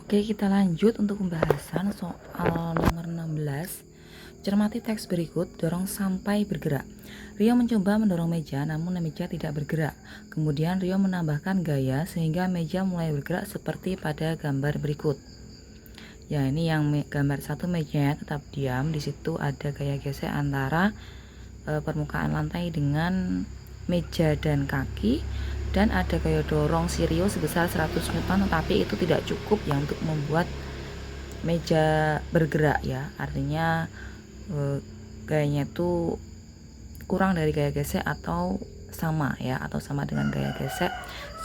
Oke, kita lanjut untuk pembahasan soal nomor 16. Cermati teks berikut, dorong sampai bergerak. Rio mencoba mendorong meja, namun meja tidak bergerak. Kemudian Rio menambahkan gaya sehingga meja mulai bergerak seperti pada gambar berikut. Ya, ini yang gambar satu, mejanya tetap diam. Di situ ada gaya gesek antara permukaan lantai dengan meja dan kaki, dan ada gaya dorong si Rio sebesar 100 Newton, tetapi itu tidak cukup ya untuk membuat meja bergerak ya. Artinya gayanya itu kurang dari gaya gesek atau sama ya, atau sama dengan gaya gesek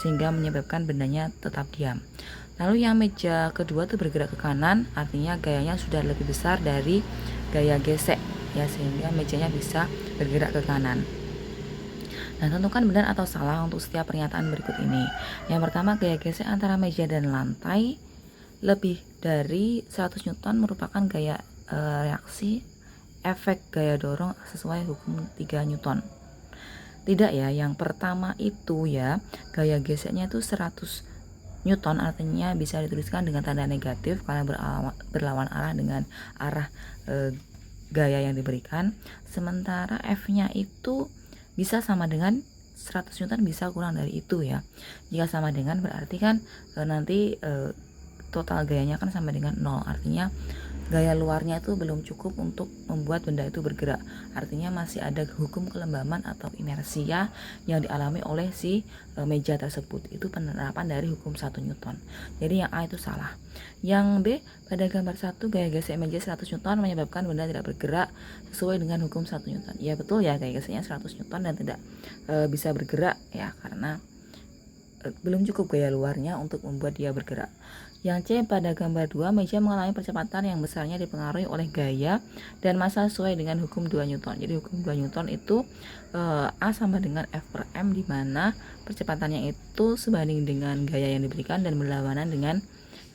sehingga menyebabkan bendanya tetap diam. Lalu yang meja kedua itu bergerak ke kanan, artinya gayanya sudah lebih besar dari gaya gesek ya, sehingga mejanya bisa bergerak ke kanan. Nah, tentukan benar atau salah untuk setiap pernyataan berikut ini. Yang pertama, gaya gesek antara meja dan lantai lebih dari 100 Newton merupakan gaya reaksi efek gaya dorong sesuai hukum 3 Newton. Tidak ya, yang pertama itu ya, gaya geseknya itu 100 Newton, artinya bisa dituliskan dengan tanda negatif karena berlawan arah dengan arah gaya yang diberikan. Sementara F-nya itu bisa sama dengan 100 Newton, bisa kurang dari itu ya. Jika sama dengan berarti kan nanti total gayanya kan sama dengan 0, artinya gaya luarnya itu belum cukup untuk membuat benda itu bergerak. Artinya masih ada hukum kelembaban atau inersia yang dialami oleh si meja tersebut. Itu penerapan dari hukum 1 Newton. Jadi yang A itu salah. Yang B, pada gambar 1 gaya gesek meja 100 Newton menyebabkan benda tidak bergerak sesuai dengan hukum 1 Newton. Ya betul ya, gaya geseknya 100 Newton dan tidak bisa bergerak ya, karena belum cukup gaya luarnya untuk membuat dia bergerak. Yang C, pada gambar 2 meja mengalami percepatan yang besarnya dipengaruhi oleh gaya dan massa sesuai dengan hukum 2 Newton. Jadi hukum 2 Newton itu A sama dengan F per M, di mana percepatannya itu sebanding dengan gaya yang diberikan dan berlawanan dengan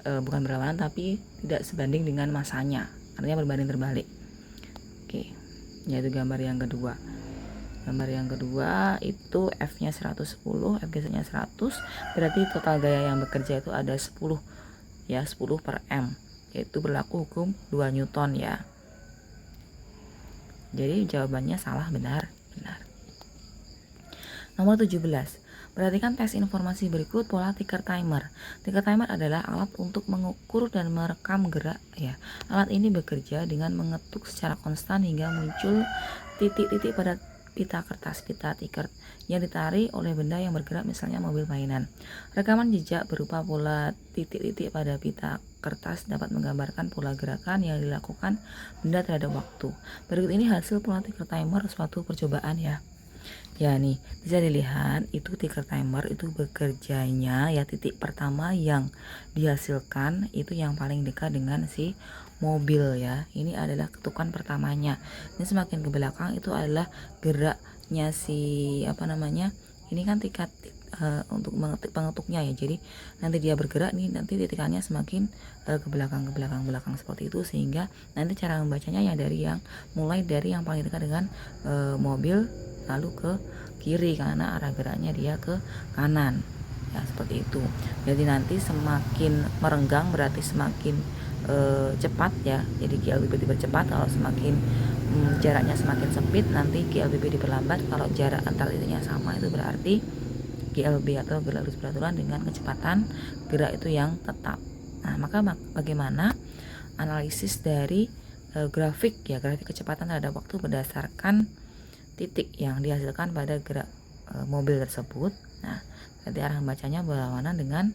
bukan berlawanan tapi tidak sebanding dengan massanya. Artinya berbanding terbalik. Oke. Yaitu gambar yang kedua. Gambar yang kedua itu F-nya 110, F geseknya 100, berarti total gaya yang bekerja itu ada 10 ya, 10 per M, yaitu berlaku hukum 2 Newton ya. Jadi jawabannya salah, benar. Nomor 17. Perhatikan teks informasi berikut pola ticker timer. Ticker timer adalah alat untuk mengukur dan merekam gerak ya. Alat ini bekerja dengan mengetuk secara konstan hingga muncul titik-titik pada pita kertas, pita ticker yang ditarik oleh benda yang bergerak, misalnya mobil mainan. Rekaman jejak berupa pola titik-titik pada pita kertas dapat menggambarkan pola gerakan yang dilakukan benda terhadap waktu. Berikut ini hasil pola ticker timer suatu percobaan ya. Ya nih, bisa dilihat itu ticker timer itu bekerjanya ya, titik pertama yang dihasilkan itu yang paling dekat dengan si mobil ya. Ini adalah ketukan pertamanya. Ini semakin ke belakang itu adalah geraknya si ini kan tingkat untuk pengetuknya ya. Jadi nanti dia bergerak nih, nanti titikannya semakin ke belakang seperti itu, sehingga nanti cara membacanya yang mulai dari yang paling dekat dengan mobil lalu ke kiri karena arah geraknya dia ke kanan ya, seperti itu. Jadi nanti semakin merenggang berarti semakin cepat ya, jadi GLBB dipercepat. Kalau semakin jaraknya semakin sempit nanti GLBB diperlambat. Kalau jarak antar titiknya sama itu berarti GLB atau gerak lurus beraturan dengan kecepatan gerak itu yang tetap. Nah, maka bagaimana analisis dari grafik kecepatan terhadap waktu berdasarkan titik yang dihasilkan pada gerak mobil tersebut. Nah, berarti arah membacanya berlawanan dengan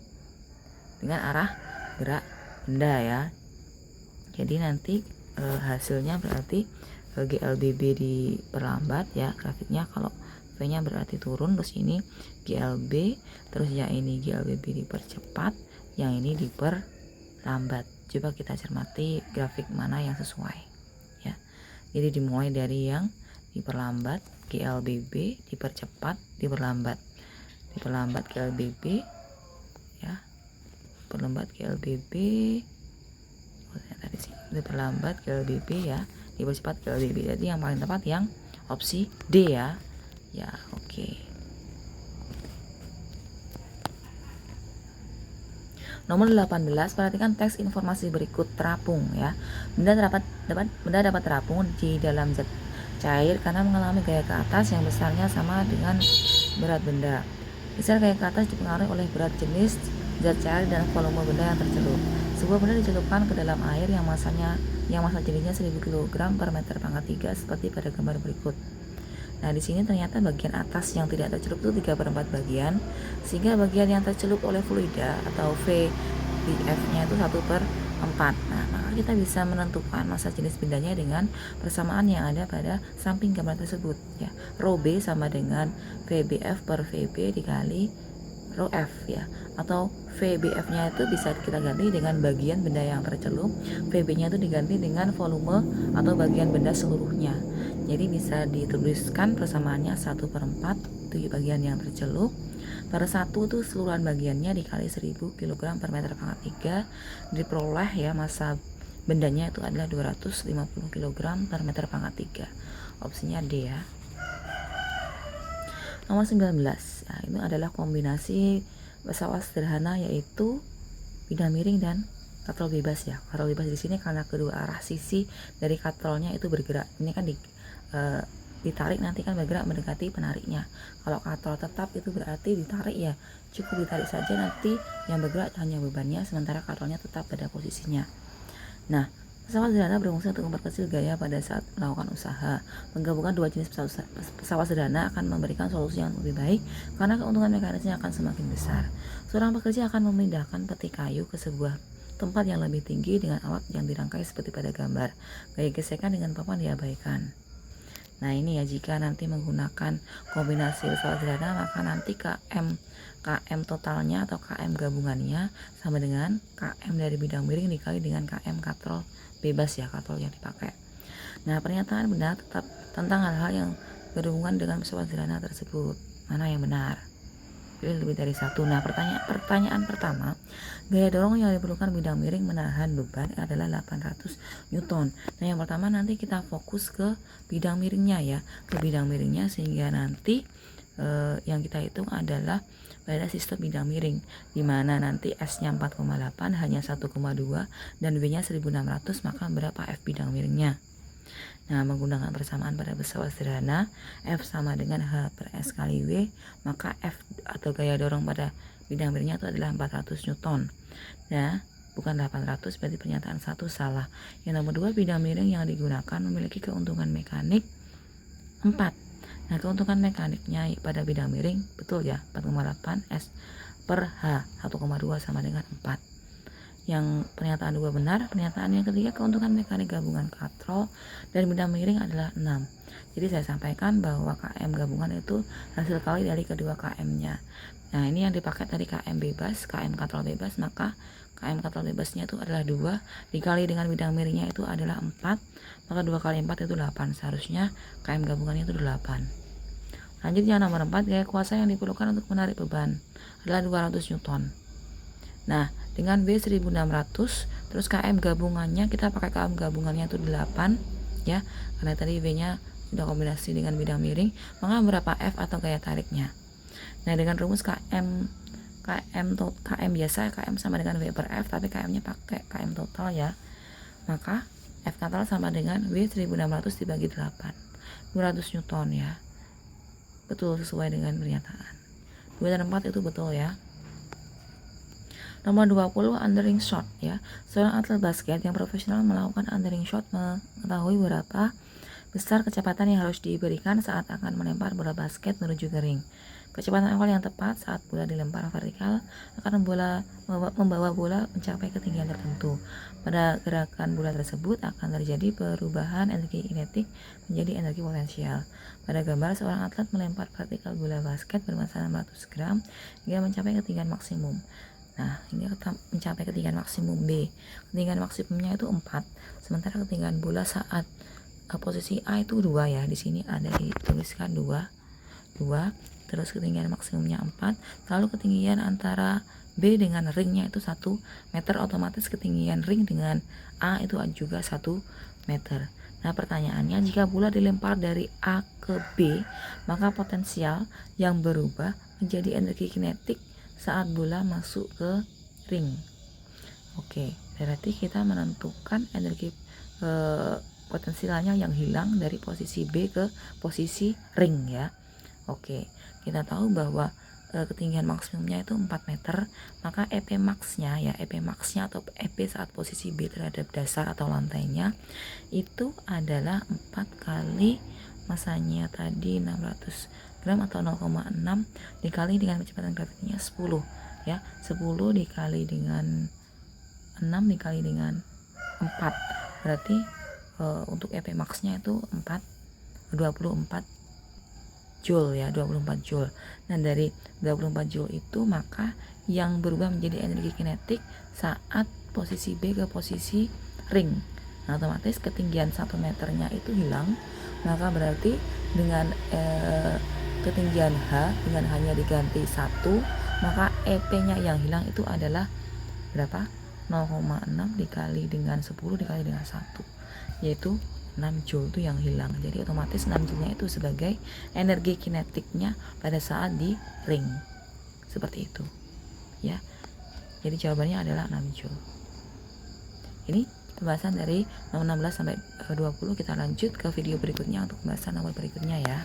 arah gerak benda ya. Jadi nanti hasilnya berarti GLBB diperlambat ya grafiknya. Kalau V-nya berarti turun, terus ini GLB, terus yang ini GLBB dipercepat, yang ini diperlambat. Coba kita cermati grafik mana yang sesuai ya. Jadi dimulai dari yang diperlambat GLBB, dipercepat, diperlambat GLBB ya, diperlambat GLBB, diperlambat GLBB ya, dipercepat GLBB. Jadi yang paling tepat yang opsi D ya. Ya, oke. Nomor 18, perhatikan teks informasi berikut terapung ya. Benda dapat terapung di dalam zat cair karena mengalami gaya ke atas yang besarnya sama dengan berat benda. Besar gaya ke atas dipengaruhi oleh berat jenis zat cair dan volume benda yang tercelup. Sebuah benda dicelupkan ke dalam air yang massa jenisnya 1000 kg per meter pangkat 3 seperti pada gambar berikut. Nah, di sini ternyata bagian atas yang tidak tercelup itu 3/4 bagian, sehingga bagian yang tercelup oleh fluida atau VBF-nya itu 1/4. Nah, maka kita bisa menentukan massa jenis bendanya dengan persamaan yang ada pada samping gambar tersebut ya. Rho B sama dengan VBF per VB dikali rho F ya, atau VBF-nya itu bisa kita ganti dengan bagian benda yang tercelup, VB-nya itu diganti dengan volume atau bagian benda seluruhnya. Jadi bisa dituliskan persamaannya 1/4 itu bagian yang tercelup per 1 itu seluruhan bagiannya dikali 1000 kg per meter pangkat 3, diperoleh ya massa bendanya itu adalah 250 kg per meter pangkat 3. Opsinya D ya. Nomor 19, nah, ini adalah kombinasi pesawat sederhana yaitu bidang miring dan katrol bebas ya. Katrol bebas di sini karena kedua arah sisi dari katrolnya itu bergerak. Ini kan ditarik nanti kan bergerak mendekati penariknya. Kalau katrol tetap itu berarti ditarik ya, cukup ditarik saja, nanti yang bergerak hanya bebannya sementara katrolnya tetap pada posisinya. Nah, pesawat sederhana berfungsi untuk memperkecil gaya pada saat melakukan usaha. Menggabungkan dua jenis pesawat sederhana akan memberikan solusi yang lebih baik karena keuntungan mekanisnya akan semakin besar. Seorang pekerja akan memindahkan peti kayu ke sebuah tempat yang lebih tinggi dengan alat yang dirangkai seperti pada gambar. Gaya gesekan dengan papan diabaikan. Nah, ini ya, jika nanti menggunakan kombinasi pesawat sederhana maka nanti KM totalnya atau KM gabungannya sama dengan KM dari bidang miring dikali dengan KM katrol bebas ya, katrol yang dipakai. Nah, pernyataan benar tetap tentang hal-hal yang berhubungan dengan pesawat sederhana tersebut. Mana yang benar? Pilih lebih dari satu. Nah, pertanyaan pertama, gaya dorong yang diperlukan bidang miring menahan beban adalah 800 Newton. Nah, yang pertama nanti kita fokus ke bidang miringnya ya, ke bidang miringnya, sehingga nanti yang kita hitung adalah pada sistem bidang miring, dimana nanti S-nya 4,8, hanya 1,2 dan B-nya 1600, maka berapa F bidang miringnya? Nah, menggunakan persamaan pada pesawat sederhana, F sama dengan H per S kali W, maka F atau gaya dorong pada bidang miringnya itu adalah 400 Newton. Nah, bukan 800, berarti pernyataan 1 salah. Yang nomor 2, bidang miring yang digunakan memiliki keuntungan mekanik 4. Nah, keuntungan mekaniknya pada bidang miring betul ya, 4,8 S per H 1,2 sama dengan 4. Yang pernyataan 2 benar. Pernyataan yang ketiga, keuntungan mekanik gabungan katrol dan bidang miring adalah 6. Jadi saya sampaikan bahwa KM gabungan itu hasil kali dari kedua KM-nya. Nah, ini yang dipakai tadi KM bebas, KM katrol bebas, maka KM katrol bebasnya itu adalah 2 dikali dengan bidang miringnya itu adalah 4, maka 2 kali 4 itu 8. Seharusnya KM gabungannya itu 8. Lanjut yang nomor 4, gaya kuasa yang diperlukan untuk menarik beban adalah 200 Newton. Nah, dengan B 1600, terus KM gabungannya kita pakai KM gabungannya itu 8 ya, karena tadi B nya sudah kombinasi dengan bidang miring, maka berapa F atau gaya tariknya? Nah, dengan rumus KM biasa, KM sama dengan W per F, tapi KM nya pakai KM total ya, maka F total sama dengan W 1600 dibagi 8, 200 Newton ya. Betul, sesuai dengan pernyataan 2 dan 4 itu betul ya. Nomor 20, undering shot ya. Seorang atlet basket yang profesional melakukan undering shot mengetahui berapa besar kecepatan yang harus diberikan saat akan melempar bola basket menuju ke ring. Kecepatan awal yang tepat saat bola dilempar vertikal akan membawa bola mencapai ketinggian tertentu. Pada gerakan bola tersebut akan terjadi perubahan energi kinetik menjadi energi potensial. Pada gambar, seorang atlet melempar vertikal bola basket bermassa 600 gram hingga mencapai ketinggian maksimum. Nah, ini mencapai ketinggian maksimum B. Ketinggian maksimumnya itu 4. Sementara ketinggian bola saat posisi A itu 2 ya. Di sini ada dituliskan 2. Terus ketinggian maksimumnya 4. Lalu ketinggian antara B dengan ringnya itu 1 meter, otomatis ketinggian ring dengan A itu juga 1 meter. Nah, pertanyaannya, jika bola dilempar dari A ke B, maka potensial yang berubah menjadi energi kinetik saat bola masuk ke ring. Oke, berarti kita menentukan energi potensialnya yang hilang dari posisi B ke posisi ring ya. Oke, kita tahu bahwa ketinggian maksimumnya itu 4 meter, maka EP max-nya ya, EP max-nya atau EP saat posisi B terhadap dasar atau lantainya itu adalah 4 kali masanya tadi 600 gram atau 0,6 dikali dengan kecepatan gravitasinya 10 ya, 10 dikali dengan 6 dikali dengan 4, berarti untuk EP max-nya itu 24 joule ya, 24 joule. Nah, dari 24 joule itu maka yang berubah menjadi energi kinetik saat posisi B ke posisi ring. Nah, otomatis ketinggian 1 meternya itu hilang, maka berarti dengan ketinggian H dengan hanya diganti 1, maka EP-nya yang hilang itu adalah berapa? 0,6 dikali dengan 10 dikali dengan 1, yaitu 6 joule itu yang hilang. Jadi otomatis 6 joule-nya itu sebagai energi kinetiknya pada saat di ring. Seperti itu. Ya. Jadi jawabannya adalah 6 joule. Ini pembahasan dari nomor 16 sampai 20. Kita lanjut ke video berikutnya untuk pembahasan nomor berikutnya ya.